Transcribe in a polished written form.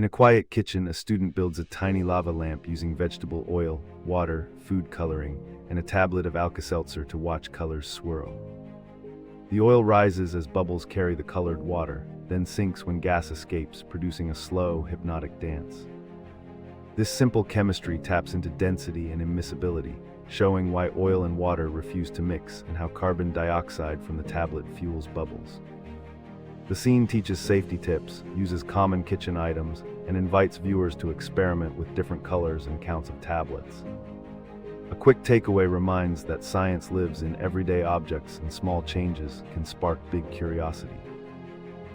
In a quiet kitchen, a student builds a tiny lava lamp using vegetable oil, water, food coloring, and a tablet of Alka-Seltzer to watch colors swirl. The oil rises as bubbles carry the colored water, then sinks when gas escapes, producing a slow, hypnotic dance. This simple chemistry taps into density and immiscibility, showing why oil and water refuse to mix and how carbon dioxide from the tablet fuels bubbles. The scene teaches safety tips, uses common kitchen items, and invites viewers to experiment with different colors and counts of tablets. A quick takeaway reminds that science lives in everyday objects and small changes can spark big curiosity.